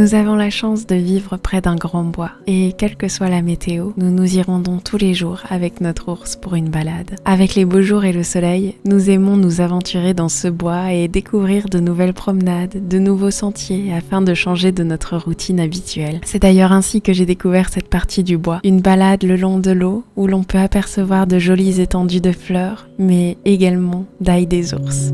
Nous avons la chance de vivre près d'un grand bois et quelle que soit la météo, nous nous y rendons tous les jours avec notre ours pour une balade. Avec les beaux jours et le soleil, nous aimons nous aventurer dans ce bois et découvrir de nouvelles promenades, de nouveaux sentiers afin de changer de notre routine habituelle. C'est d'ailleurs ainsi que j'ai découvert cette partie du bois, une balade le long de l'eau où l'on peut apercevoir de jolies étendues de fleurs, mais également d'ail des ours.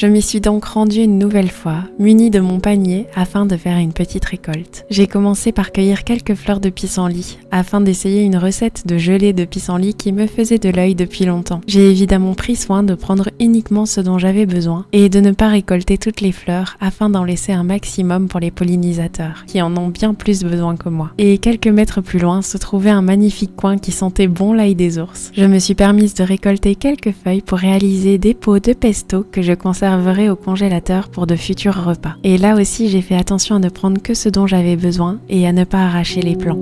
Je m'y suis donc rendue une nouvelle fois, munie de mon panier afin de faire une petite récolte. J'ai commencé par cueillir quelques fleurs de pissenlit afin d'essayer une recette de gelée de pissenlit qui me faisait de l'œil depuis longtemps. J'ai évidemment pris soin de prendre uniquement ce dont j'avais besoin et de ne pas récolter toutes les fleurs afin d'en laisser un maximum pour les pollinisateurs qui en ont bien plus besoin que moi. Et quelques mètres plus loin se trouvait un magnifique coin qui sentait bon l'ail des ours. Je me suis permise de récolter quelques feuilles pour réaliser des pots de pesto que je conserverai au congélateur pour de futurs repas. Et là aussi, j'ai fait attention à ne prendre que ce dont j'avais besoin et à ne pas arracher les plants.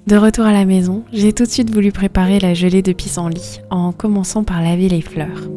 De retour à la maison, j'ai tout de suite voulu préparer la gelée de pissenlit en commençant par laver les fleurs.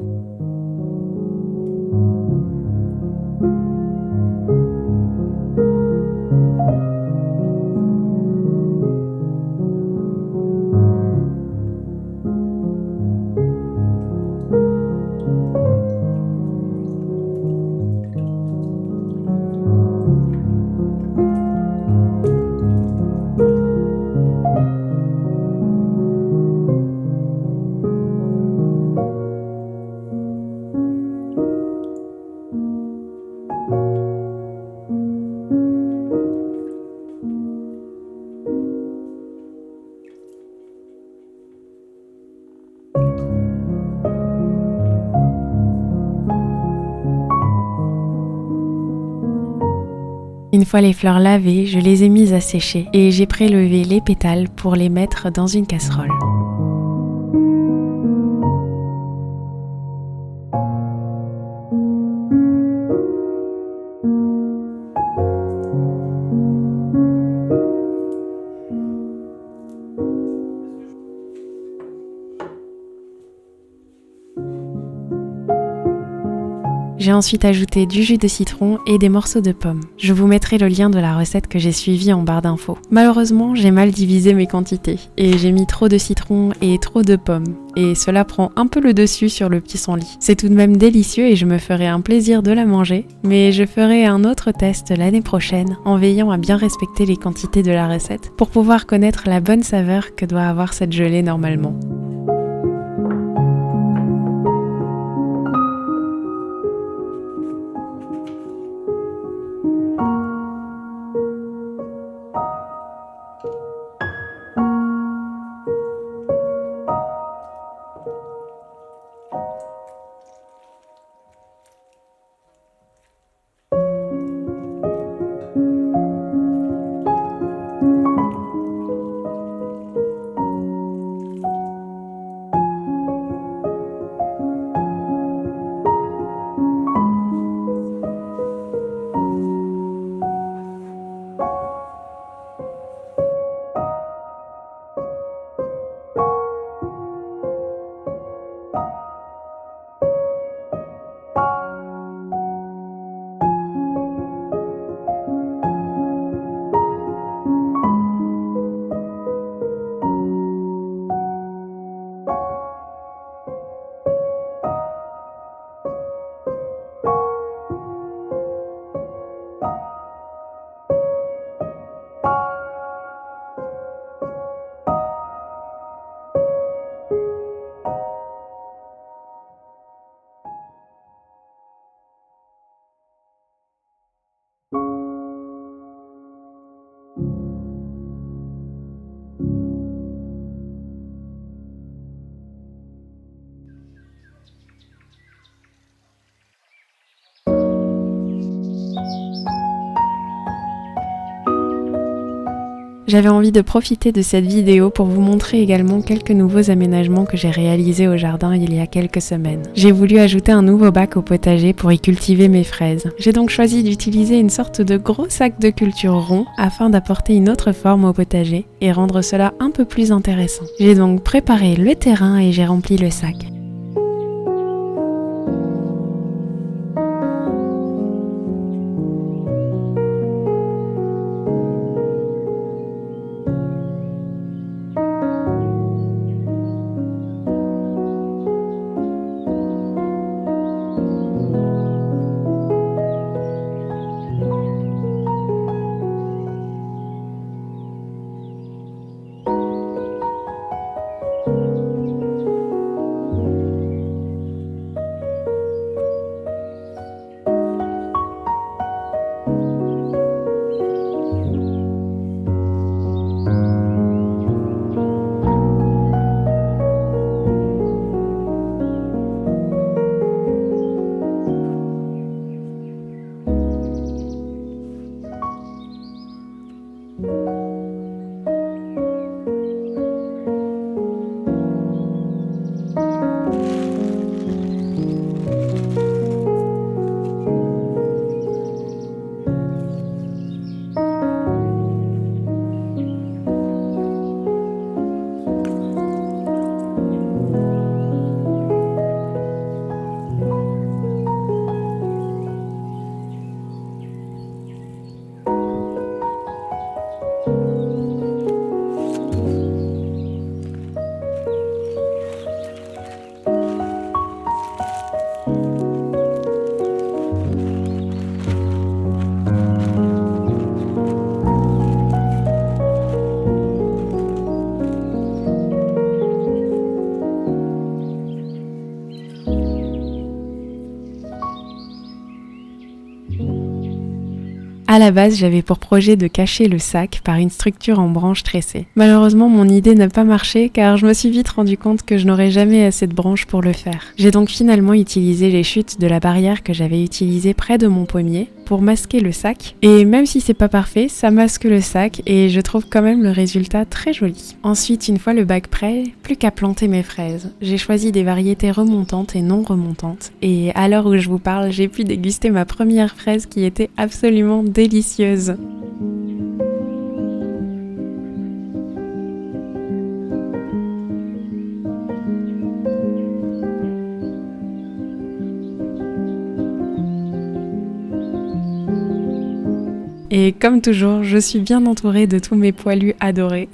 Une fois les fleurs lavées, je les ai mises à sécher et j'ai prélevé les pétales pour les mettre dans une casserole. J'ai ensuite ajouté du jus de citron et des morceaux de pommes. Je vous mettrai le lien de la recette que j'ai suivie en barre d'infos. Malheureusement, j'ai mal divisé mes quantités et j'ai mis trop de citron et trop de pommes. Et cela prend un peu le dessus sur le pissenlit. C'est tout de même délicieux et je me ferai un plaisir de la manger, mais je ferai un autre test l'année prochaine en veillant à bien respecter les quantités de la recette pour pouvoir connaître la bonne saveur que doit avoir cette gelée normalement. J'avais envie de profiter de cette vidéo pour vous montrer également quelques nouveaux aménagements que j'ai réalisés au jardin il y a quelques semaines. J'ai voulu ajouter un nouveau bac au potager pour y cultiver mes fraises. J'ai donc choisi d'utiliser une sorte de gros sac de culture rond afin d'apporter une autre forme au potager et rendre cela un peu plus intéressant. J'ai donc préparé le terrain et j'ai rempli le sac. À la base, j'avais pour projet de cacher le sac par une structure en branches tressées. Malheureusement, mon idée n'a pas marché car je me suis vite rendu compte que je n'aurais jamais assez de branches pour le faire. J'ai donc finalement utilisé les chutes de la barrière que j'avais utilisée près de mon pommier pour masquer le sac. Et même si c'est pas parfait, ça masque le sac et je trouve quand même le résultat très joli. Ensuite, une fois le bac prêt, plus qu'à planter mes fraises. J'ai choisi des variétés remontantes et non remontantes. Et à l'heure où je vous parle, j'ai pu déguster ma première fraise qui était absolument délicieuse. Et comme toujours, je suis bien entourée de tous mes poilus adorés.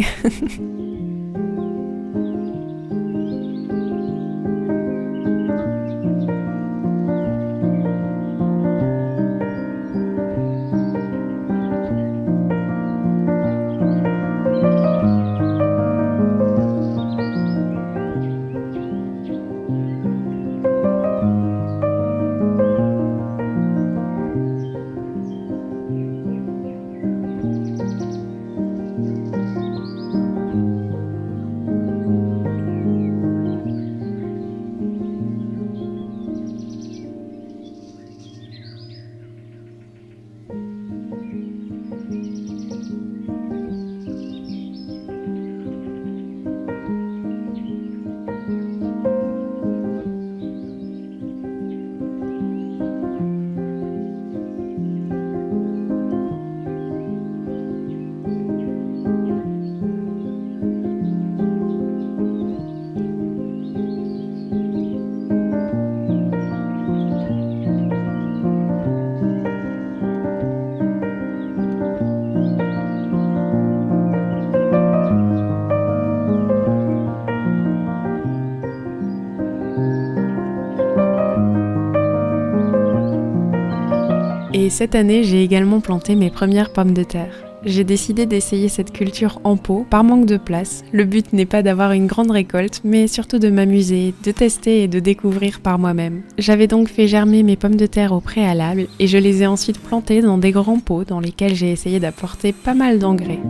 Et cette année, j'ai également planté mes premières pommes de terre. J'ai décidé d'essayer cette culture en pot par manque de place. Le but n'est pas d'avoir une grande récolte, mais surtout de m'amuser, de tester et de découvrir par moi-même. J'avais donc fait germer mes pommes de terre au préalable et je les ai ensuite plantées dans des grands pots dans lesquels j'ai essayé d'apporter pas mal d'engrais.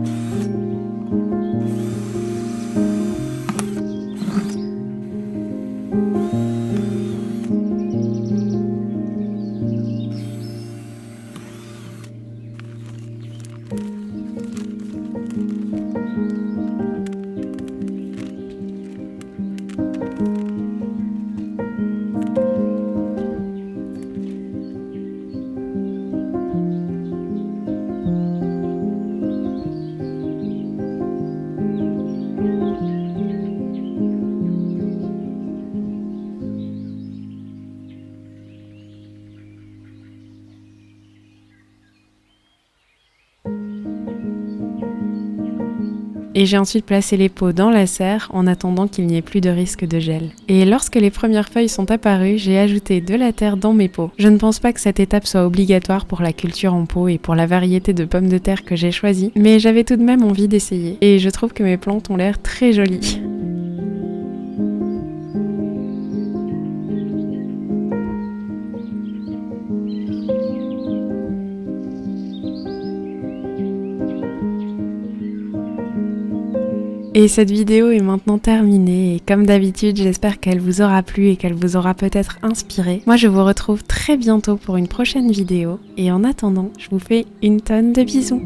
et j'ai ensuite placé les pots dans la serre en attendant qu'il n'y ait plus de risque de gel. Et lorsque les premières feuilles sont apparues, j'ai ajouté de la terre dans mes pots. Je ne pense pas que cette étape soit obligatoire pour la culture en pot et pour la variété de pommes de terre que j'ai choisie, mais j'avais tout de même envie d'essayer et je trouve que mes plantes ont l'air très jolies. Et cette vidéo est maintenant terminée et comme d'habitude j'espère qu'elle vous aura plu et qu'elle vous aura peut-être inspiré. Moi je vous retrouve très bientôt pour une prochaine vidéo et en attendant je vous fais une tonne de bisous.